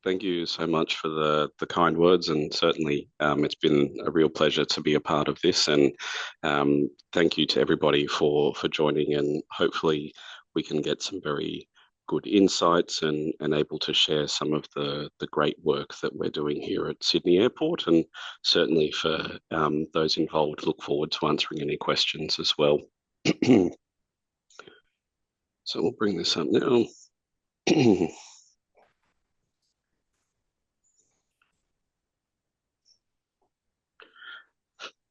Thank you so much for the kind words, and certainly it's been a real pleasure to be a part of this. And thank you to everybody for joining. And hopefully, we can get some very good insights and able to share some of the great work that we're doing here at Sydney Airport. And certainly for those involved, look forward to answering any questions as well. So we'll bring this up now.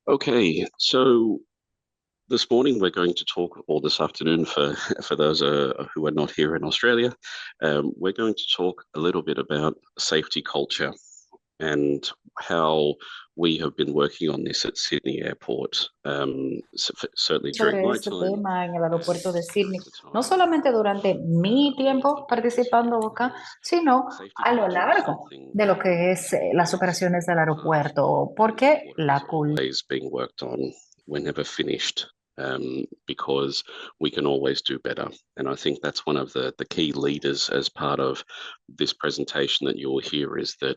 Okay, so this morning we're going to talk, or this afternoon for those who are not here in Australia, we're going to talk a little bit about safety culture and how we have been working on this at Sydney Airport, certainly during Sobre my este time tema en el and aeropuerto de at Sydney, the no time solamente durante of mi tiempo looking at this, participando acá, because sino safety a lo culture is largo something de lo that que es las is operaciones del part aeropuerto, of the porque airport and is la always being worked on. We're never finished, because we can always do better. And I think that's one of the key leaders as part of this presentation that you'll hear, is that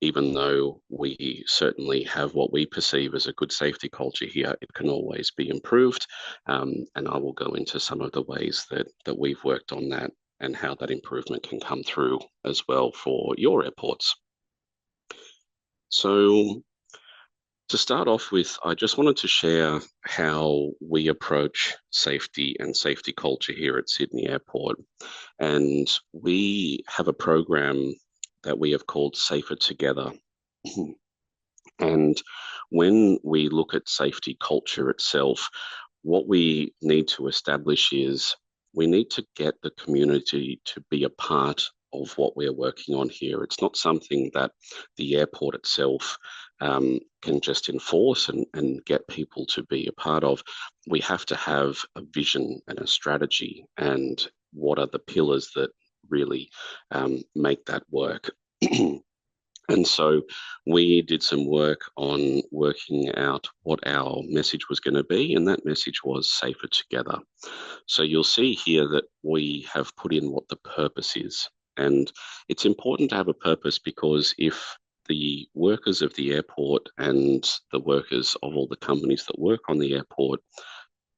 even though we certainly have what we perceive as a good safety culture here, it can always be improved. And I will go into some of the ways that we've worked on that and how that improvement can come through as well for your airports. So to start off with, I just wanted to share how we approach safety and safety culture here at Sydney Airport. And we have a program that we have called Safer Together. And when we look at safety culture itself, what we need to establish is we need to get the community to be a part of what we're working on here. It's not something that the airport itself can just enforce and get people to be a part of. We have to have a vision and a strategy, and what are the pillars that really make that work. And so we did some work on working out what our message was going to be, and that message was safer together. So you'll see here that we have put in what the purpose is. And it's important to have a purpose, because if the workers of the airport and the workers of all the companies that work on the airport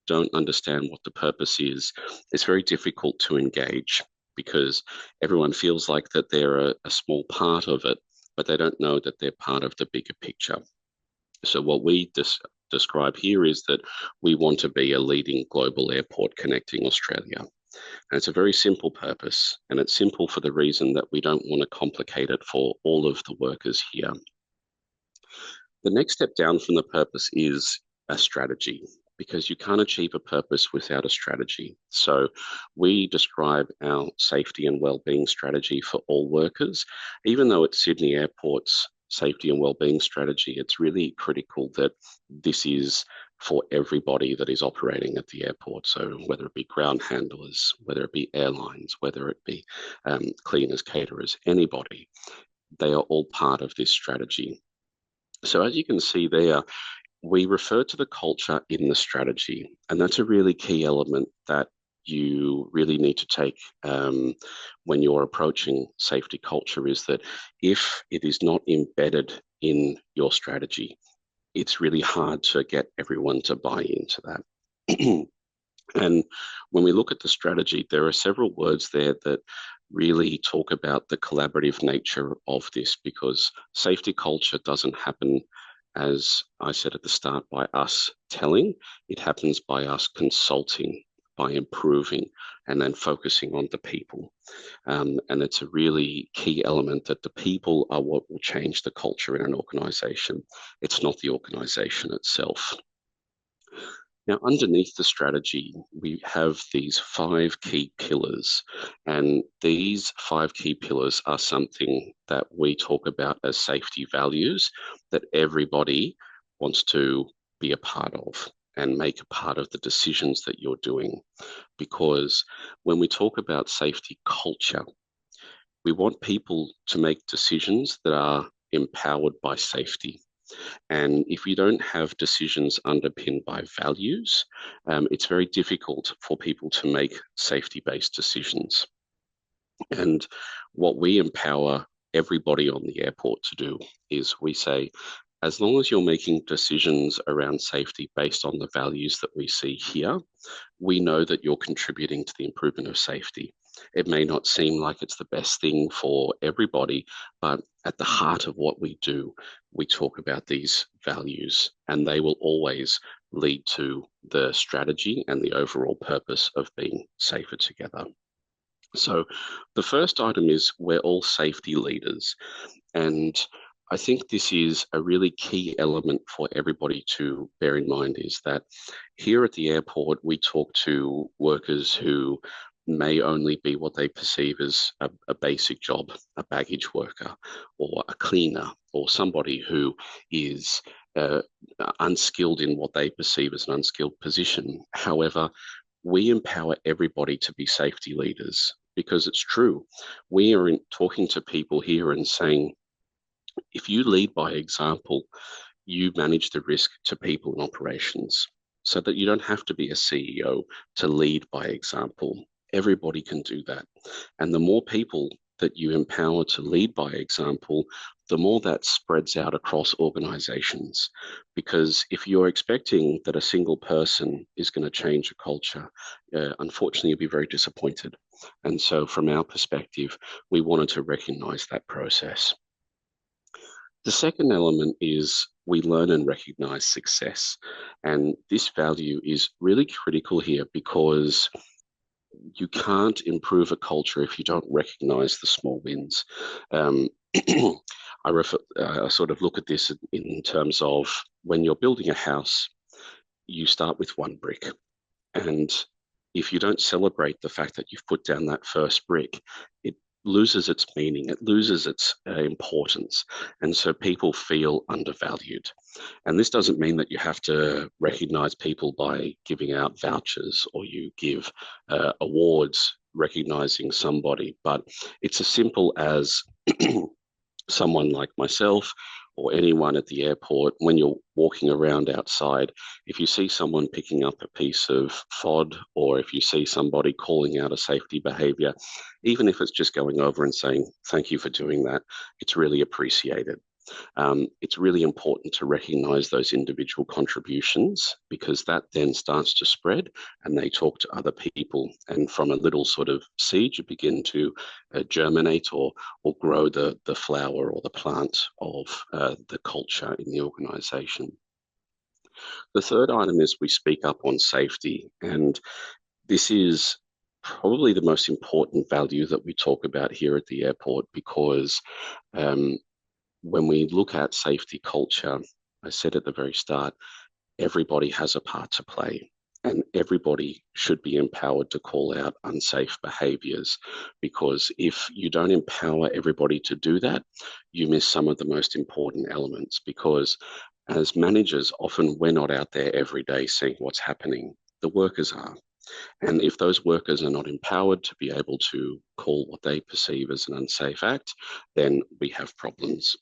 don't understand what the purpose is, it's very difficult to engage, because everyone feels like that they're a small part of it, but they don't know that they're part of the bigger picture. So what we describe here is that we want to be a leading global airport connecting Australia. And it's a very simple purpose, and it's simple for the reason that we don't want to complicate it for all of the workers here. The next step down from the purpose is a strategy, because you can't achieve a purpose without a strategy. So we describe our safety and wellbeing strategy for all workers. Even though it's Sydney Airport's safety and wellbeing strategy, it's really critical that this is for everybody that is operating at the airport. So whether it be ground handlers, whether it be airlines, whether it be cleaners, caterers, anybody, they are all part of this strategy. So as you can see there, we refer to the culture in the strategy, and that's a really key element that you really need to take when you're approaching safety culture, is that if it is not embedded in your strategy, it's really hard to get everyone to buy into that. And when we look at the strategy, there are several words there that really talk about the collaborative nature of this, because safety culture doesn't happen, as I said at the start, by us telling. It happens by us consulting, by improving, and then focusing on the people. And it's a really key element that the people are what will change the culture in an organization. It's not the organization itself. Now, underneath the strategy, we have these 5 key pillars, and these 5 key pillars are something that we talk about as safety values that everybody wants to be a part of and make a part of the decisions that you're doing. Because when we talk about safety culture, we want people to make decisions that are empowered by safety. And if you don't have decisions underpinned by values, it's very difficult for people to make safety-based decisions. And what we empower everybody on the airport to do is we say, as long as you're making decisions around safety based on the values that we see here, we know that you're contributing to the improvement of safety. It may not seem like it's the best thing for everybody, but at the heart of what we do, we talk about these values, and they will always lead to the strategy and the overall purpose of being safer together. So the first item is we're all safety leaders. And I think this is a really key element for everybody to bear in mind is that here at the airport, we talk to workers who may only be what they perceive as a basic job, a baggage worker or a cleaner or somebody who is unskilled in what they perceive as an unskilled position. However, we empower everybody to be safety leaders because it's true. We are talking to people here and saying, if you lead by example, you manage the risk to people and operations so that you don't have to be a CEO to lead by example. Everybody can do that. And the more people that you empower to lead by example, the more that spreads out across organizations. Because if you're expecting that a single person is going to change a culture, unfortunately, you'll be very disappointed. And so from our perspective, we wanted to recognize that process. The second element is we learn and recognize success. And this value is really critical here because you can't improve a culture if you don't recognize the small wins. I sort of look at this in terms of when you're building a house, you start with one brick. And if you don't celebrate the fact that you've put down that first brick, it loses its meaning, it loses its importance. And so people feel undervalued. And this doesn't mean that you have to recognize people by giving out vouchers or you give awards recognizing somebody, but it's as simple as someone like myself or anyone at the airport, when you're walking around outside, if you see someone picking up a piece of FOD or if you see somebody calling out a safety behavior, even if it's just going over and saying, thank you for doing that, it's really appreciated. It's really important to recognize those individual contributions because that then starts to spread and they talk to other people. And from a little sort of seed, you begin to germinate or grow the flower or the plant of the culture in the organization. The third item is we speak up on safety. And this is probably the most important value that we talk about here at the airport because when we look at safety culture, I said at the very start, everybody has a part to play and everybody should be empowered to call out unsafe behaviors because if you don't empower everybody to do that, you miss some of the most important elements because as managers, often we're not out there every day seeing what's happening. The workers are. And if those workers are not empowered to be able to call what they perceive as an unsafe act, then we have problems.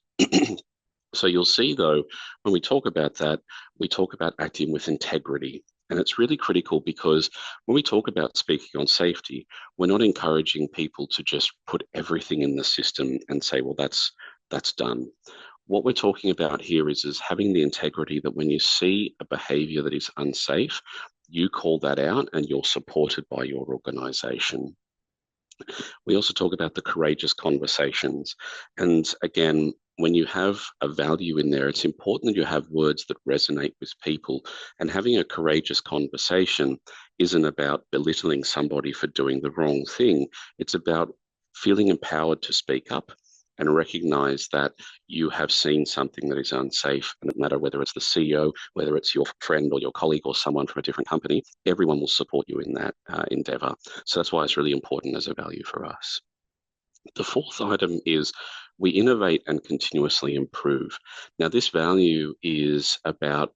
So you'll see, though, when we talk about that, we talk about acting with integrity. And it's really critical because when we talk about speaking on safety, we're not encouraging people to just put everything in the system and say, well, that's done. What we're talking about here is having the integrity that when you see a behavior that is unsafe, you call that out and you're supported by your organization. We also talk about the courageous conversations. And again, when you have a value in there, it's important that you have words that resonate with people. And having a courageous conversation isn't about belittling somebody for doing the wrong thing. It's about feeling empowered to speak up and recognize that you have seen something that is unsafe. And no matter whether it's the CEO, whether it's your friend or your colleague or someone from a different company, everyone will support you in that endeavor. So that's why it's really important as a value for us. The fourth item is we innovate and continuously improve. Now, this value is about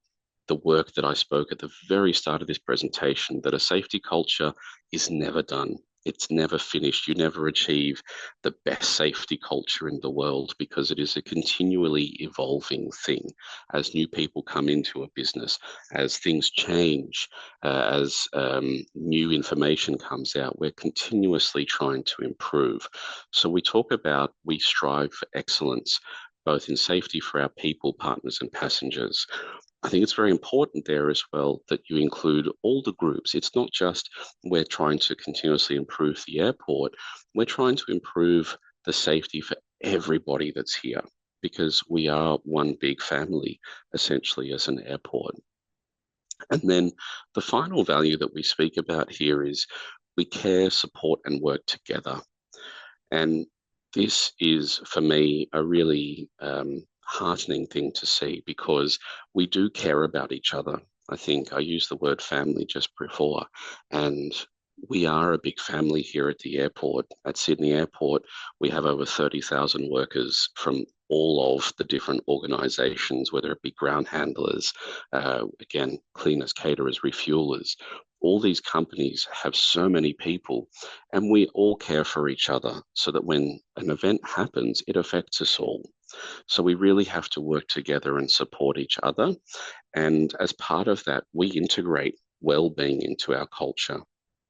the work that I spoke at the very start of this presentation, that a safety culture is never done. it's never finished. You never achieve the best safety culture in the world because it is a continually evolving thing. As new people come into a business, as things change, as new information comes out, we're continuously trying to improve. So we strive for excellence, both in safety for our people, partners, and passengers. I think it's very important there as well that you include all the groups. It's not just we're trying to continuously improve the airport, we're trying to improve the safety for everybody that's here because we are one big family, essentially, as an airport. And then the final value that we speak about here is we care, support, and work together. And this is, for me, a really heartening thing to see because we do care about each other. I think I used the word family just before, and we are a big family here at the airport. At Sydney Airport, we have over 30,000 workers from all of the different organisations, whether it be ground handlers, again, cleaners, caterers, refuelers. All these companies have so many people, and we all care for each other so that when an event happens, it affects us all. So we really have to work together and support each other. And as part of that, we integrate well-being into our culture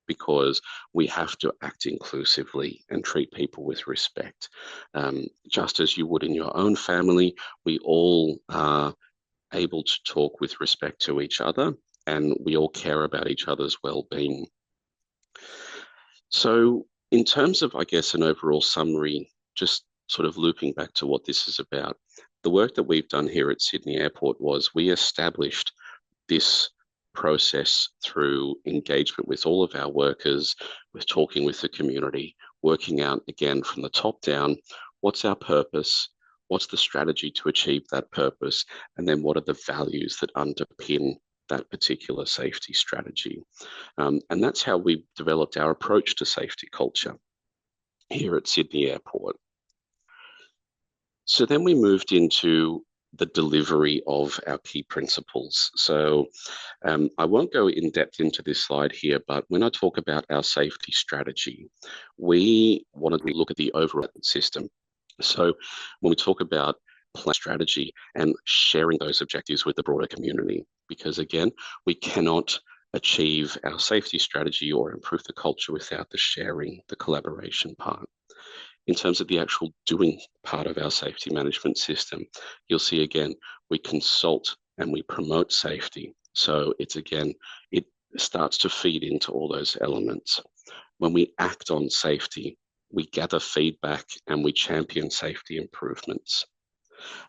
because we have to act inclusively and treat people with respect. Just as you would in your own family, we all are able to talk with respect to each other and we all care about each other's well-being. So in terms of, I guess, an overall summary, just sort of looping back to what this is about, the work that we've done here at Sydney Airport was we established this process through engagement with all of our workers, with talking with the community, working out again from the top down, what's our purpose, what's the strategy to achieve that purpose, and then what are the values that underpin that particular safety strategy. And that's how we developed our approach to safety culture here at Sydney Airport. So then we moved into the delivery of our key principles. So I won't go in depth into this slide here, but when I talk about our safety strategy, we wanted to look at the overall system. So when we talk about plan strategy and sharing those objectives with the broader community, because again, we cannot achieve our safety strategy or improve the culture without the sharing, the collaboration part. In terms of the actual doing part of our safety management system, you'll see again, we consult and we promote safety. So it's again, it starts to feed into all those elements. When we act on safety, we gather feedback and we champion safety improvements.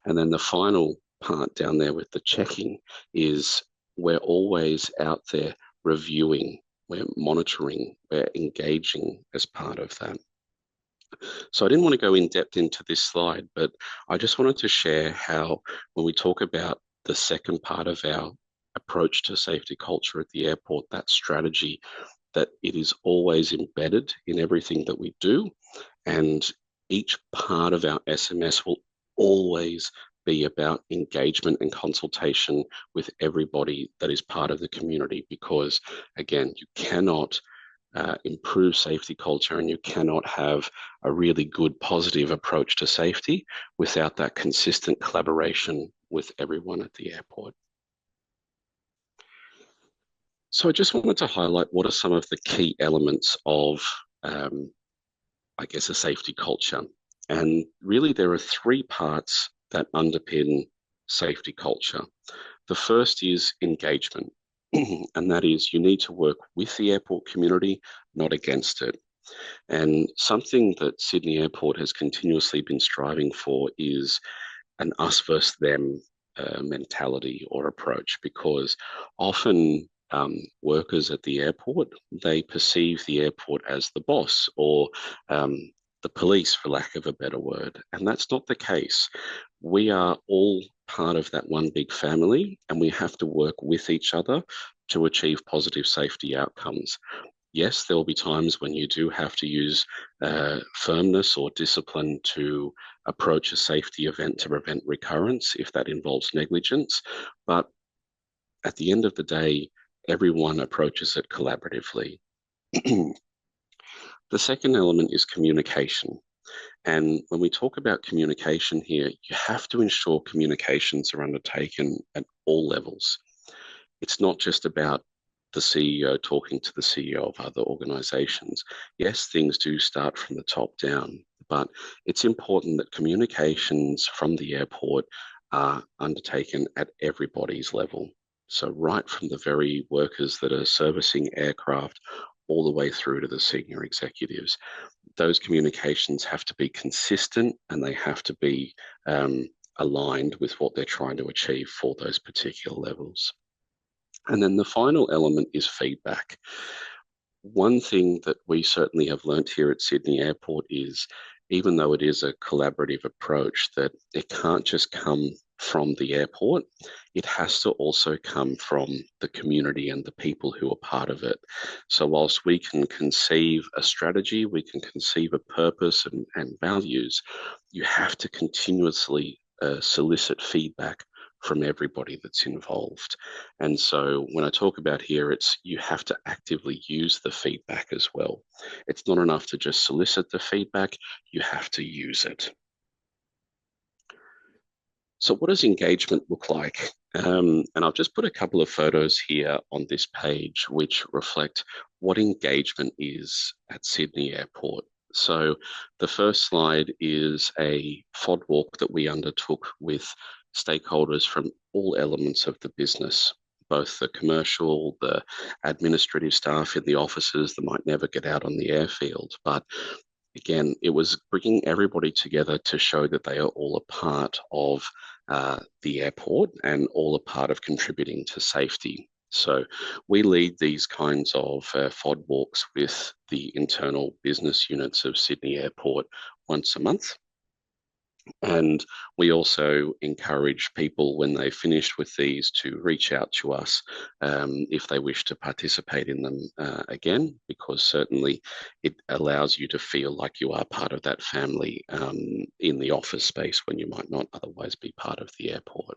And then the final part down there with the checking is we're always out there reviewing, we're monitoring, we're engaging as part of that. So I didn't want to go in depth into this slide, but I just wanted to share how when we talk about the second part of our approach to safety culture at the airport, that strategy, that it is always embedded in everything that we do. And each part of our SMS will always be about engagement and consultation with everybody that is part of the community, because again, you cannot improve safety culture and you cannot have a really good positive approach to safety without that consistent collaboration with everyone at the airport. So I just wanted to highlight what are some of the key elements of, I guess, a safety culture. And really there are three parts that underpin safety culture. The first is engagement. And that is you need to work with the airport community, not against it. And something that Sydney Airport has continuously been striving for is an us versus them mentality or approach, because often workers at the airport, they perceive the airport as the boss or the police, for lack of a better word. And that's not the case. We are all part of that one big family, and we have to work with each other to achieve positive safety outcomes. Yes, there will be times when you do have to use firmness or discipline to approach a safety event to prevent recurrence if that involves negligence. But at the end of the day, everyone approaches it collaboratively. The second element is communication. And when we talk about communication here, you have to ensure communications are undertaken at all levels. It's not just about the CEO talking to the CEO of other organizations. Yes, things do start from the top down, but it's important that communications from the airport are undertaken at everybody's level. So, right from the very workers that are servicing aircraft all the way through to the senior executives, those communications have to be consistent and they have to be aligned with what they're trying to achieve for those particular levels. And then the final element is feedback. One thing that we certainly have learnt here at Sydney Airport is, even though it is a collaborative approach, that it can't just come from the airport, it has to also come from the community and the people who are part of it. So whilst we can conceive a strategy, we can conceive a purpose and values, you have to continuously solicit feedback from everybody that's involved. And so when I talk about here, it's you have to actively use the feedback as well. It's not enough to just solicit the feedback, you have to use it. So what does engagement look like? And I've just put a couple of photos here on this page which reflect what engagement is at Sydney Airport. So the first slide is a FOD walk that we undertook with stakeholders from all elements of the business, both the commercial, the administrative staff in the offices that might never get out on the airfield. But again, it was bringing everybody together to show that they are all a part of the airport and all a part of contributing to safety. So we lead these kinds of FOD walks with the internal business units of Sydney Airport once a month. And we also encourage people when they finish with these to reach out to us if they wish to participate in them again, because certainly it allows you to feel like you are part of that family in the office space when you might not otherwise be part of the airport.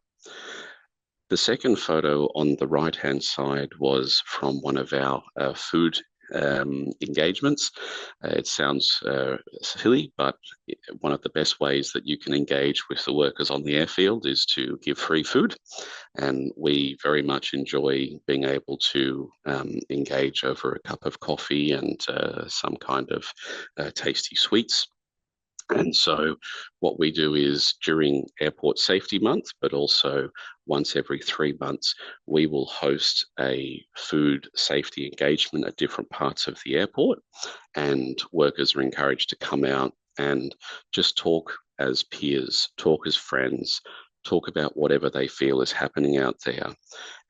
The second photo on the right-hand side was from one of our food engagements. It sounds silly, but one of the best ways that you can engage with the workers on the airfield is to give free food. And we very much enjoy being able to engage over a cup of coffee and some kind of tasty sweets. And so what we do is during Airport Safety Month, but also once every 3 months, we will host a food safety engagement at different parts of the airport. And workers are encouraged to come out and just talk as peers, talk as friends, talk about whatever they feel is happening out there.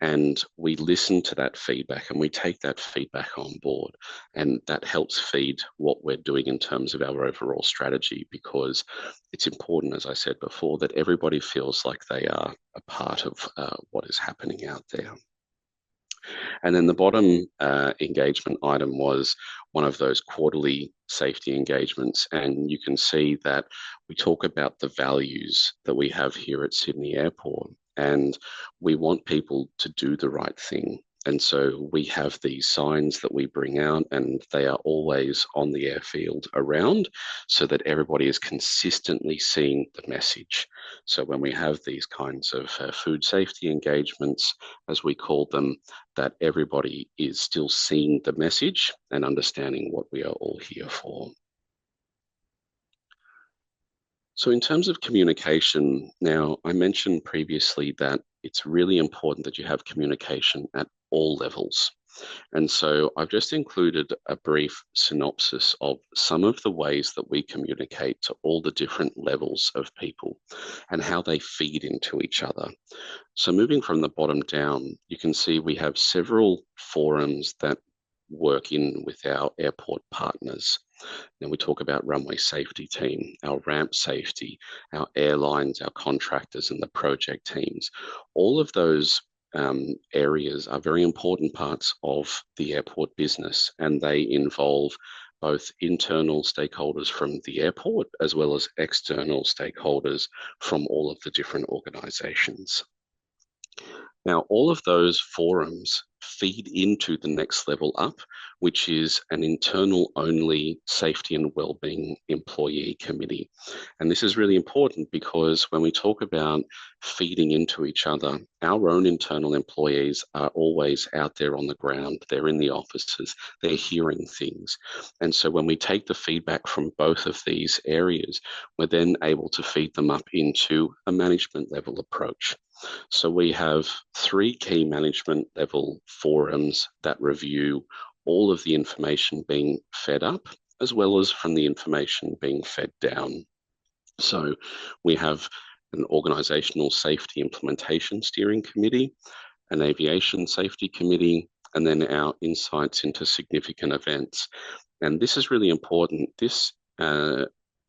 And we listen to that feedback and we take that feedback on board. And that helps feed what we're doing in terms of our overall strategy, because it's important, as I said before, that everybody feels like they are a part of what is happening out there. And then the bottom engagement item was one of those quarterly safety engagements. And you can see that we talk about the values that we have here at Sydney Airport. And we want people to do the right thing. And so we have these signs that we bring out, and they are always on the airfield around so that everybody is consistently seeing the message. So when we have these kinds of food safety engagements, as we call them, that everybody is still seeing the message and understanding what we are all here for. So in terms of communication, now I mentioned previously that it's really important that you have communication at all levels. And so I've just included a brief synopsis of some of the ways that we communicate to all the different levels of people and how they feed into each other. So moving from the bottom down, you can see we have several forums that work in with our airport partners. Then we talk about runway safety team, our ramp safety, our airlines, our contractors, and the project teams. All of those areas are very important parts of the airport business, and they involve both internal stakeholders from the airport as well as external stakeholders from all of the different organizations. Now, all of those forums feed into the next level up, which is an internal only safety and wellbeing employee committee. And this is really important because when we talk about feeding into each other, our own internal employees are always out there on the ground. They're in the offices, they're hearing things. And so when we take the feedback from both of these areas, we're then able to feed them up into a management level approach. So we have 3 key management level forums that review all of the information being fed up, as well as from the information being fed down. So we have an organizational safety implementation steering committee, an aviation safety committee, and then our insights into significant events. And this is really important. This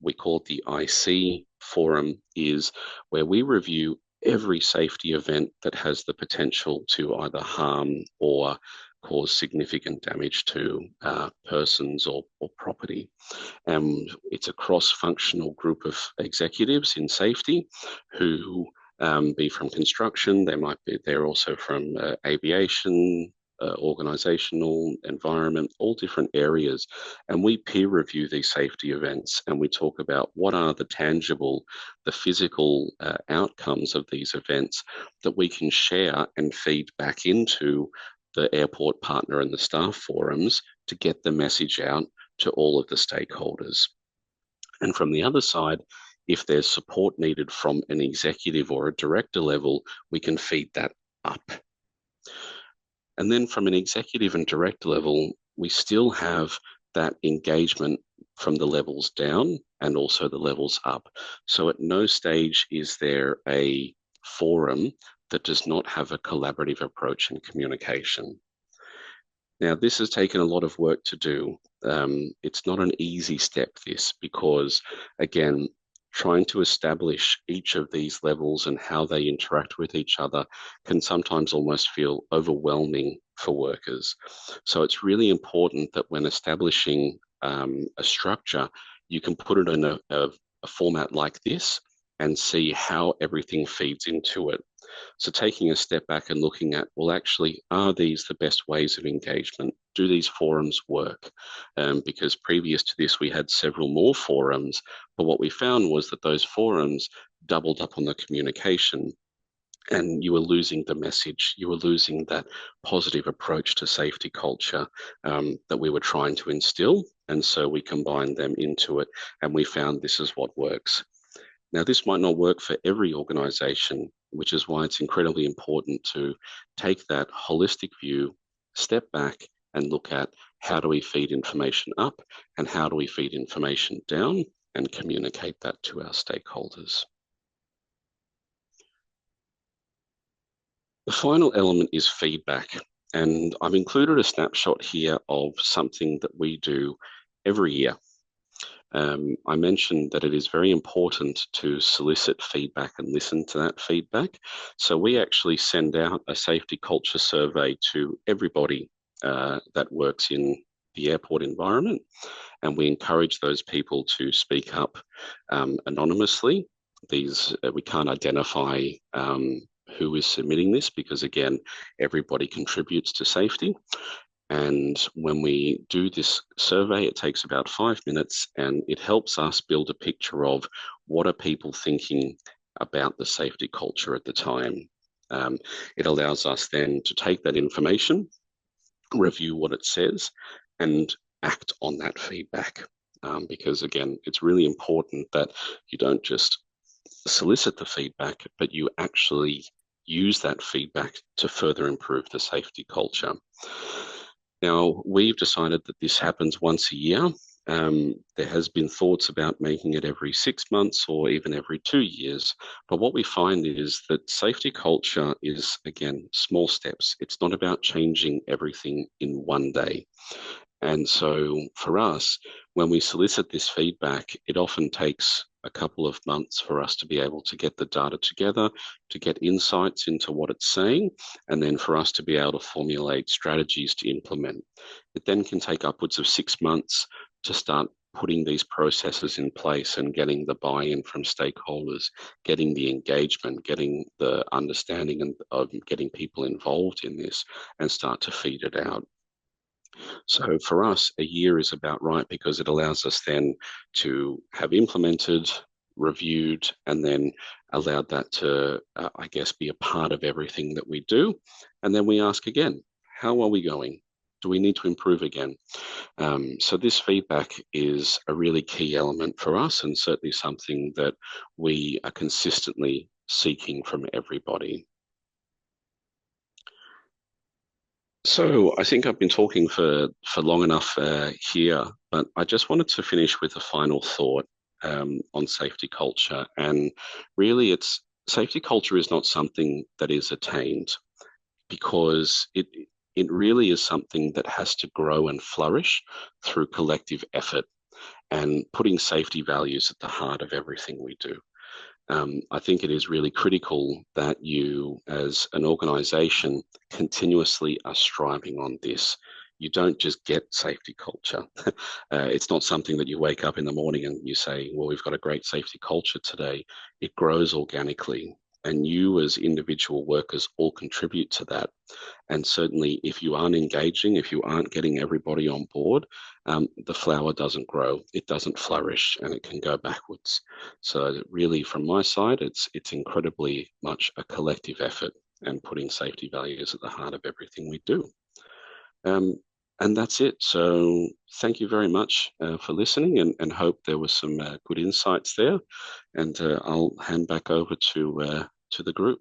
we call it the IC forum, is where we review every safety event that has the potential to either harm or cause significant damage to persons or property. And it's a cross-functional group of executives in safety who be from construction. They're also from aviation, organizational, environment, all different areas. And we peer review these safety events and we talk about what are the tangible, the physical outcomes of these events that we can share and feed back into the airport partner and the staff forums to get the message out to all of the stakeholders. And from the other side, if there's support needed from an executive or a director level, we can feed that up. And then from an executive and director level, we still have that engagement from the levels down and also the levels up. So at no stage is there a forum that does not have a collaborative approach in communication. Now, this has taken a lot of work to do. It's not an easy step, this, because, again, trying to establish each of these levels and how they interact with each other can sometimes almost feel overwhelming for workers. So it's really important that when establishing a structure, you can put it in a format like this and see how everything feeds into it. So taking a step back and looking at, well, actually, are these the best ways of engagement? Do these forums work? Because previous to this, we had several more forums, but what we found was that those forums doubled up on the communication and you were losing the message. You were losing that positive approach to safety culture that we were trying to instill. And so we combined them into it and we found this is what works. Now, this might not work for every organization, which is why it's incredibly important to take that holistic view, step back and look at how do we feed information up and how do we feed information down and communicate that to our stakeholders. The final element is feedback. And I've included a snapshot here of something that we do every year. I mentioned that it is very important to solicit feedback and listen to that feedback. So we actually send out a safety culture survey to everybody that works in the airport environment, and we encourage those people to speak up anonymously. We can't identify who is submitting this because, again, everybody contributes to safety. And when we do this survey, it takes about 5 minutes and it helps us build a picture of what are people thinking about the safety culture at the time. It allows us then to take that information, review what it says, and act on that feedback. Because again, it's really important that you don't just solicit the feedback, but you actually use that feedback to further improve the safety culture. Now, we've decided that this happens once a year. There has been thoughts about making it every 6 months or even every 2 years. But what we find is that safety culture is, again, small steps. It's not about changing everything in one day. And so for us, when we solicit this feedback, it often takes a couple of months for us to be able to get the data together, to get insights into what it's saying, and then for us to be able to formulate strategies to implement. It then can take upwards of 6 months to start putting these processes in place and getting the buy-in from stakeholders, getting the engagement, getting the understanding and of getting people involved in this and start to feed it out. So for us, a year is about right because it allows us then to have implemented, reviewed, and then allowed that to, I guess, be a part of everything that we do. And then we ask again, how are we going? Do we need to improve again? So this feedback is a really key element for us and certainly something that we are consistently seeking from everybody. So I think I've been talking for long enough here, but I just wanted to finish with a final thought on safety culture. And really, it's safety culture is not something that is attained because it really is something that has to grow and flourish through collective effort and putting safety values at the heart of everything we do. I think it is really critical that you, as an organization, continuously are striving on this. You don't just get safety culture. It's not something that you wake up in the morning and you say, well, we've got a great safety culture today. It grows organically. And you, as individual workers, all contribute to that. And certainly, if you aren't engaging, if you aren't getting everybody on board, the flower doesn't grow, it doesn't flourish, and it can go backwards. So, really, from my side, it's incredibly much a collective effort and putting safety values at the heart of everything we do. Um, and that's it. So, thank you very much for listening, and hope there was some good insights there. And I'll hand back over to the group.